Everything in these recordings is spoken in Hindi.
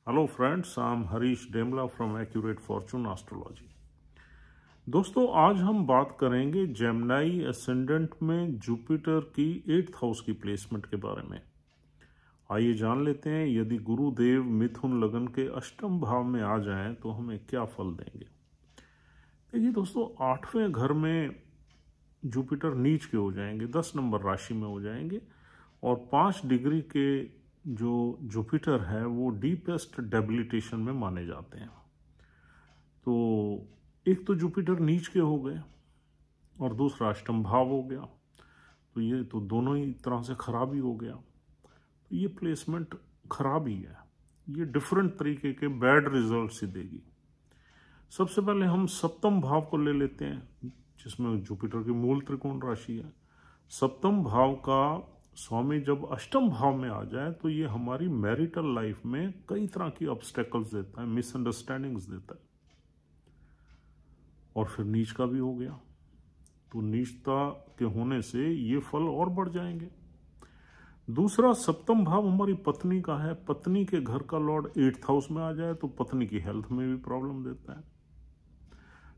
Hello friends, I am Harish Demla from accurate fortune astrology. दोस्तों, आज हम बात करेंगे जेमिनी असेंडेंट में जुपिटर की 8th हाउस की प्लेसमेंट के बारे में। आइए जान लेते हैं, यदि गुरुदेव मिथुन लगन के 8th भाव में आ जाएं तो हमें क्या फल देंगे। देखिए दोस्तों, 8वें घर में जुपिटर नीच के हो जाएंगे, 10 नंबर राशि में हो जाएंगे और 5 डिग्री के जो जुपिटर है वो डीपेस्ट डेबिलिटेशन में माने जाते हैं। तो एक तो जुपिटर नीच के हो गए और दूसरा अष्टम भाव हो गया, तो ये तो दोनों ही तरह से खराब ही हो गया। तो ये प्लेसमेंट खराब ही है, ये डिफरेंट तरीके के बैड रिजल्ट्स ही देगी। सबसे पहले हम सप्तम भाव को ले लेते हैं, जिसमें जुपिटर की मूल त्रिकोण राशि है। सप्तम भाव का स्वामी जब अष्टम भाव में आ जाए तो ये हमारी मैरिटल लाइफ में कई तरह की ऑब्स्टेकल्स देता है, मिसअंडरस्टैंडिंग्स देता है। और फिर नीच का भी हो गया, तो नीचता के होने से ये फल और बढ़ जाएंगे। दूसरा, सप्तम भाव हमारी पत्नी का है। पत्नी के घर का लॉर्ड 8th हाउस में आ जाए तो पत्नी की हेल्थ में भी प्रॉब्लम देता है।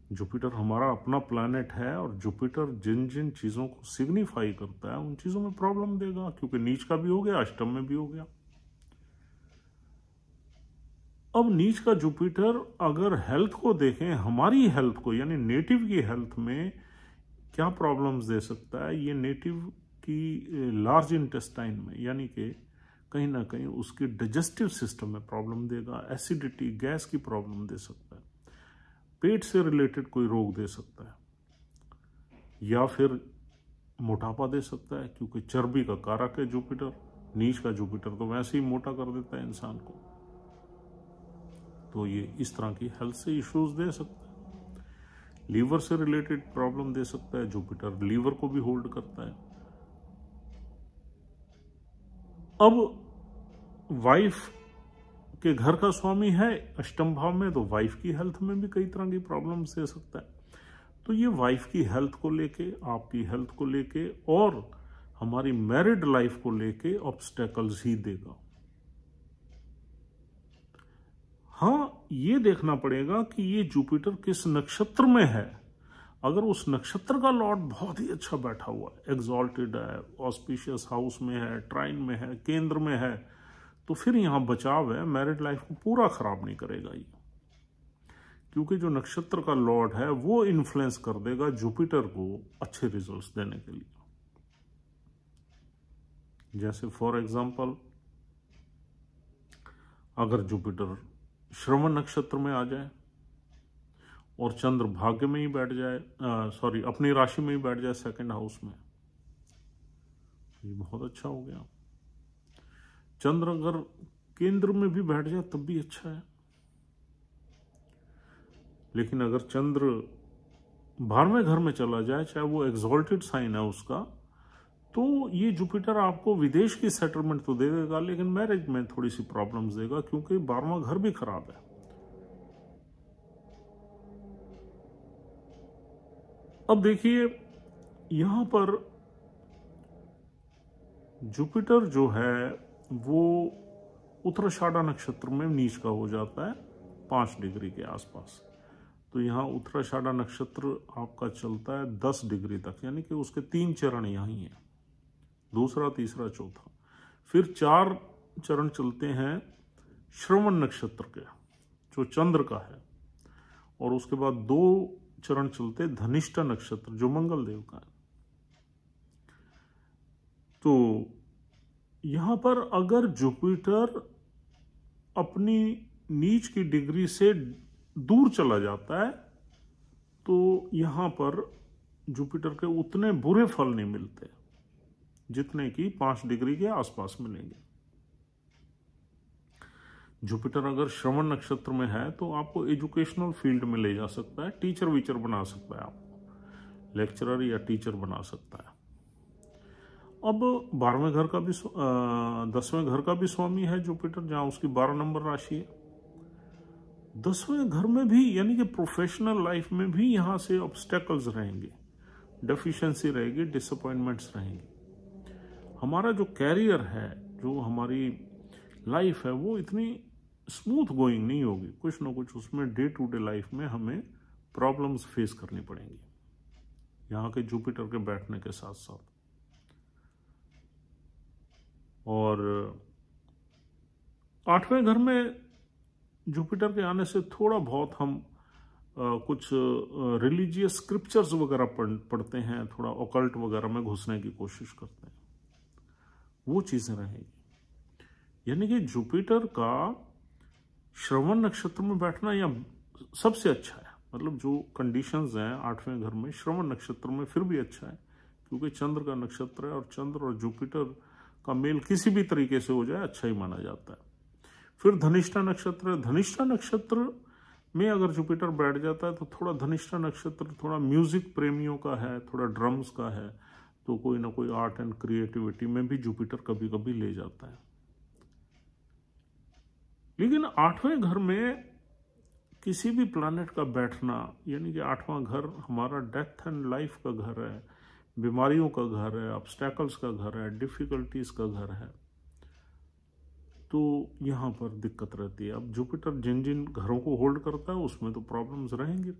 जुपिटर हमारा अपना प्लैनेट है और जुपिटर जिन जिन चीज़ों को सिग्निफाई करता है उन चीज़ों में प्रॉब्लम देगा, क्योंकि नीच का भी हो गया, अष्टम में भी हो गया। अब नीच का जुपिटर अगर हेल्थ को देखें, हमारी हेल्थ को यानी नेटिव की हेल्थ में क्या प्रॉब्लम्स दे सकता है, ये नेटिव की लार्ज इंटेस्टाइन में यानी कि कहीं ना कहीं उसकी डाइजेस्टिव सिस्टम में प्रॉब्लम देगा। एसिडिटी, गैस की प्रॉब्लम दे सकता है, पेट से रिलेटेड कोई रोग दे सकता है, या फिर मोटापा दे सकता है, क्योंकि चर्बी का कारक है जुपिटर। नीच का जुपिटर तो वैसे ही मोटा कर देता है इंसान को, तो ये इस तरह की हेल्थ से इश्यूज दे सकता है। लीवर से रिलेटेड प्रॉब्लम दे सकता है, जुपिटर लीवर को भी होल्ड करता है। अब वाइफ के घर का स्वामी है अष्टम भाव में, तो वाइफ की हेल्थ में भी कई तरह की प्रॉब्लम्स दे सकता है। तो ये वाइफ की हेल्थ को लेके, आपकी हेल्थ को लेके और हमारी मैरिड लाइफ को लेके ऑब्स्टेकल्स ही देगा। हाँ, ये देखना पड़ेगा कि ये जुपिटर किस नक्षत्र में है। अगर उस नक्षत्र का लॉर्ड बहुत ही अच्छा बैठा हुआ है, एग्जॉल्टेड है, ऑस्पिशियस हाउस में है, ट्राइन में है, केंद्र में है, तो फिर यहां बचाव है, मैरिड लाइफ को पूरा खराब नहीं करेगा ये, क्योंकि जो नक्षत्र का लॉर्ड है वो इन्फ्लुएंस कर देगा जुपिटर को अच्छे रिजल्ट्स देने के लिए। जैसे फॉर एग्जांपल, अगर जुपिटर श्रवण नक्षत्र में आ जाए और चंद्र भाग्य में ही बैठ जाए, अपनी राशि में ही बैठ जाए, 2nd हाउस में, ये बहुत अच्छा हो गया। चंद्र अगर केंद्र में भी बैठ जाए तब भी अच्छा है, लेकिन अगर चंद्र 12वें घर में चला जाए, चाहे वो एग्जॉल्टेड साइन है उसका, तो ये जुपिटर आपको विदेश की सेटलमेंट तो दे देगा, लेकिन मैरिज में थोड़ी सी प्रॉब्लम्स देगा, क्योंकि 12वां घर भी खराब है। अब देखिए, यहां पर जुपिटर जो है वो उत्तराषाढ़ा नक्षत्र में नीच का हो जाता है 5 डिग्री के आसपास। तो यहाँ उत्तराषाढ़ा नक्षत्र आपका चलता है 10 डिग्री तक, यानी कि उसके 3 चरण यहाँ ही हैं, दूसरा, तीसरा, चौथा। फिर 4 चरण चलते हैं श्रवण नक्षत्र के, जो चंद्र का है, और उसके बाद 2 चरण चलते धनिष्ठा नक्षत्र, जो मंगल देव का है। तो यहां पर अगर जुपिटर अपनी नीच की डिग्री से दूर चला जाता है तो यहां पर जुपिटर के उतने बुरे फल नहीं मिलते जितने कि 5 डिग्री के आसपास मिलेंगे। जुपिटर अगर श्रवण नक्षत्र में है तो आपको एजुकेशनल फील्ड में ले जा सकता है, टीचर वीचर बना सकता है, आपको लेक्चरर या टीचर बना सकता है। अब 12वें घर का भी 10वें घर का भी स्वामी है जुपिटर, जहां उसकी 12 नंबर राशि है। 10वें घर में भी, यानी कि प्रोफेशनल लाइफ में भी यहां से ऑब्स्टेकल्स रहेंगे, डेफिशिएंसी रहेगी, डिसअपॉइंटमेंट्स रहेंगी। हमारा जो कैरियर है, जो हमारी लाइफ है, वो इतनी स्मूथ गोइंग नहीं होगी, कुछ ना कुछ उसमें डे टू डे लाइफ में हमें प्रॉब्लम्स फेस करनी पड़ेंगी यहाँ के जुपिटर के बैठने के साथ साथ। और 8वें घर में जुपिटर के आने से थोड़ा बहुत हम कुछ रिलीजियस स्क्रिप्चर्स वगैरह पढ़ते हैं, थोड़ा ऑकल्ट वगैरह में घुसने की कोशिश करते हैं, वो चीज़ें रहेंगी। यानी कि जुपिटर का श्रवण नक्षत्र में बैठना या सबसे अच्छा है, मतलब जो कंडीशंस हैं 8वें घर में श्रवण नक्षत्र में फिर भी अच्छा है, क्योंकि चंद्र का नक्षत्र है और चंद्र और जुपिटर का मेल किसी भी तरीके से हो जाए अच्छा ही माना जाता है। फिर धनिष्ठा नक्षत्र है, धनिष्ठा नक्षत्र में अगर जुपिटर बैठ जाता है तो थोड़ा धनिष्ठा नक्षत्र थोड़ा म्यूजिक प्रेमियों का है, थोड़ा ड्रम्स का है, तो कोई ना कोई आर्ट एंड क्रिएटिविटी में भी जुपिटर कभी कभी ले जाता है। लेकिन 8वें घर में किसी भी प्लैनेट का बैठना, यानी कि 8वां घर हमारा डेथ एंड लाइफ का घर है, बीमारियों का घर है, ऑब्स्टैकल्स का घर है, डिफिकल्टीज का घर है, तो यहाँ पर दिक्कत रहती है। अब जुपिटर जिन जिन घरों को होल्ड करता है उसमें तो प्रॉब्लम्स रहेंगी।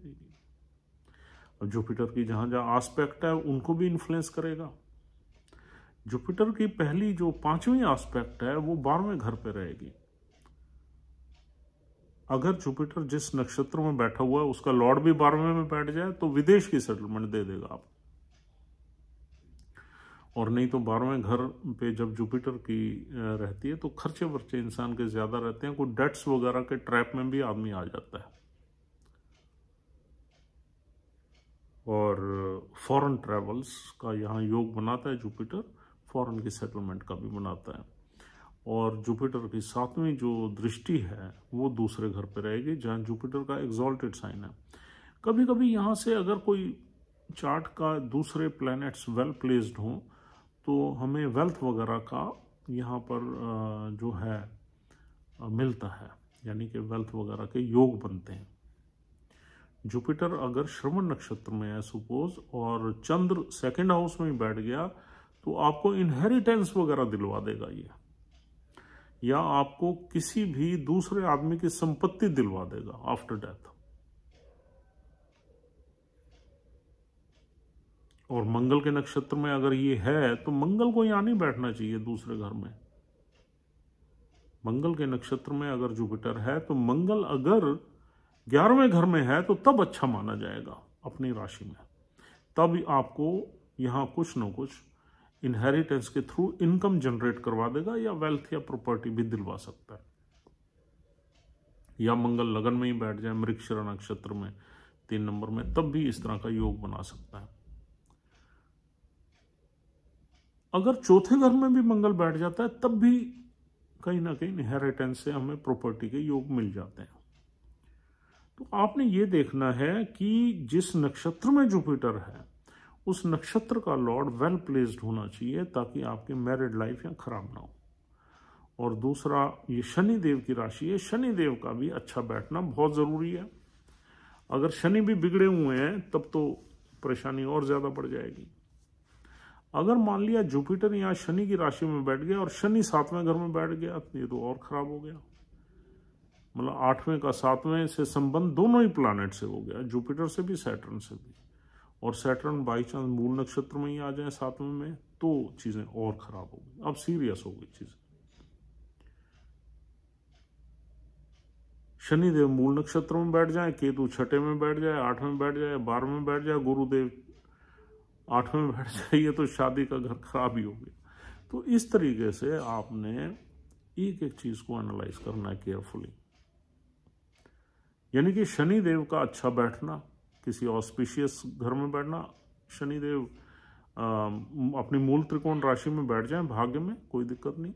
और जुपिटर की जहाँ जहाँ आस्पेक्ट है उनको भी इन्फ्लुएंस करेगा। जुपिटर की पहली जो 5वीं आस्पेक्ट है वो 12वें घर पे रहेगी। अगर जुपिटर जिस नक्षत्र में बैठा हुआ है उसका लॉर्ड भी 12वें में बैठ जाए तो विदेश की सेटलमेंट दे देगा आप, और नहीं तो 12वें घर पे जब जुपिटर की रहती है तो खर्चे वर्चे इंसान के ज्यादा रहते हैं, कोई डेट्स वगैरह के ट्रैप में भी आदमी आ जाता है। और फॉरेन ट्रैवल्स का यहाँ योग बनाता है जुपिटर, फॉरेन की सेटलमेंट का भी बनाता है। और जुपिटर की 7वीं जो दृष्टि है वो दूसरे घर पे रहेगी जहाँ जुपिटर का एग्जॉल्टेड साइन है। कभी कभी यहाँ से अगर कोई चार्ट का दूसरे प्लैनेट्स वेल प्लेस्ड हों तो हमें वेल्थ वगैरह का यहाँ पर जो है मिलता है, यानी कि वेल्थ वगैरह के योग बनते हैं। जुपिटर अगर श्रवण नक्षत्र में है सपोज और चंद्र 2nd हाउस में बैठ गया तो आपको इनहेरिटेंस वगैरह दिलवा देगा ये, या आपको किसी भी दूसरे आदमी की संपत्ति दिलवा देगा आफ्टर डेथ। और मंगल के नक्षत्र में अगर ये है तो मंगल को यहां नहीं बैठना चाहिए दूसरे घर में। मंगल के नक्षत्र में अगर जुपिटर है तो मंगल अगर 11वें घर में है तो तब अच्छा माना जाएगा अपनी राशि में, तब आपको यहां कुछ न कुछ इनहेरिटेंस के थ्रू इनकम जनरेट करवा देगा या वेल्थ या प्रॉपर्टी भी दिलवा सकता है। या मंगल लगन में ही बैठ जाए मृगशिरा नक्षत्र में 3 नंबर में, तब भी इस तरह का योग बना सकता है। अगर 4थे घर में भी मंगल बैठ जाता है तब भी कहीं ना कहीं इनहेरिटेंस से हमें प्रॉपर्टी के योग मिल जाते हैं। तो आपने ये देखना है कि जिस नक्षत्र में जुपिटर है उस नक्षत्र का लॉर्ड वेल प्लेस्ड होना चाहिए ताकि आपकी मैरिड लाइफ या खराब ना हो। और दूसरा ये शनि देव की राशि है, शनि देव का भी अच्छा बैठना बहुत जरूरी है। अगर शनि भी बिगड़े हुए हैं तब तो परेशानी और ज्यादा बढ़ जाएगी। अगर मान लिया जुपिटर यहाँ शनि की राशि में बैठ गया और शनि 7वें घर में बैठ गया तो ये तो और खराब हो गया। मतलब 8वें का 7वें से संबंध दोनों ही प्लैनेट से हो गया, जुपिटर से भी सैटर्न से भी। और सैटर्न बाई चांस मूल नक्षत्र में ही आ जाए 7वें में तो चीजें और खराब हो गई, अब सीरियस हो गई चीजें। शनिदेव मूल नक्षत्र में बैठ जाए, केतु 6ठे में बैठ जाए, 8वें में बैठ जाए, 12वें में बैठ जाए, गुरुदेव 8वें में बैठ जाइए तो शादी का घर खराब ही हो गया। तो इस तरीके से आपने एक एक चीज को एनालाइज करना है केयरफुली। यानी कि शनि देव का अच्छा बैठना, किसी ऑस्पिशियस घर में बैठना, शनि देव अपनी मूल त्रिकोण राशि में बैठ जाए भाग्य में, कोई दिक्कत नहीं।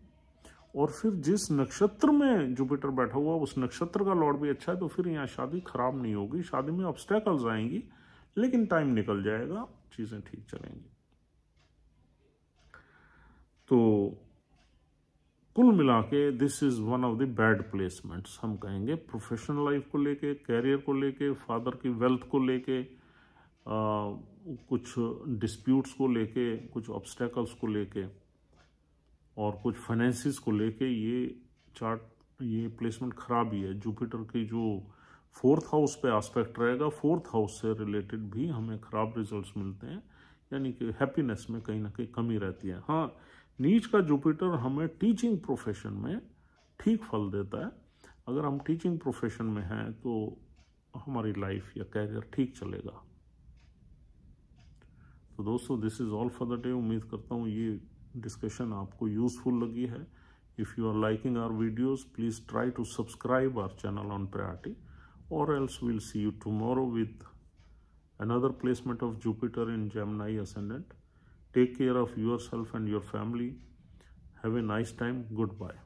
और फिर जिस नक्षत्र में जुपिटर बैठा हुआ उस नक्षत्र का लॉर्ड भी अच्छा है तो फिर यहाँ शादी खराब नहीं होगी, शादी में ऑब्स्टेकल्स आएंगी लेकिन टाइम निकल जाएगा, चीजें ठीक चलेंगी। तो कुल मिला के this is one of the bad placements हम कहेंगे, प्रोफेशनल लाइफ को लेके, कैरियर को लेके, फादर की वेल्थ को लेके, कुछ डिस्प्यूट्स को लेके, कुछ ऑब्स्टेकल्स को लेके और कुछ फाइनेंसिस को लेके ये चार्ट ये प्लेसमेंट खराब ही है। जुपिटर की जो 4th हाउस पे एस्पेक्ट रहेगा, 4th हाउस से रिलेटेड भी हमें खराब रिजल्ट्स मिलते हैं, यानी कि हैप्पीनेस में कहीं ना कहीं कमी रहती है। हाँ, नीच का जुपिटर हमें टीचिंग प्रोफेशन में ठीक फल देता है। अगर हम टीचिंग प्रोफेशन में हैं तो हमारी लाइफ या कैरियर ठीक चलेगा। तो दोस्तों, this is all for the day. उम्मीद करता हूँ ये डिस्कशन आपको यूज़फुल लगी है। If you are liking our videos, please try to subscribe our channel on priority, or else we'll see you tomorrow with another placement of Jupiter in Gemini ascendant. Take care of yourself and your family. Have a nice time. Goodbye.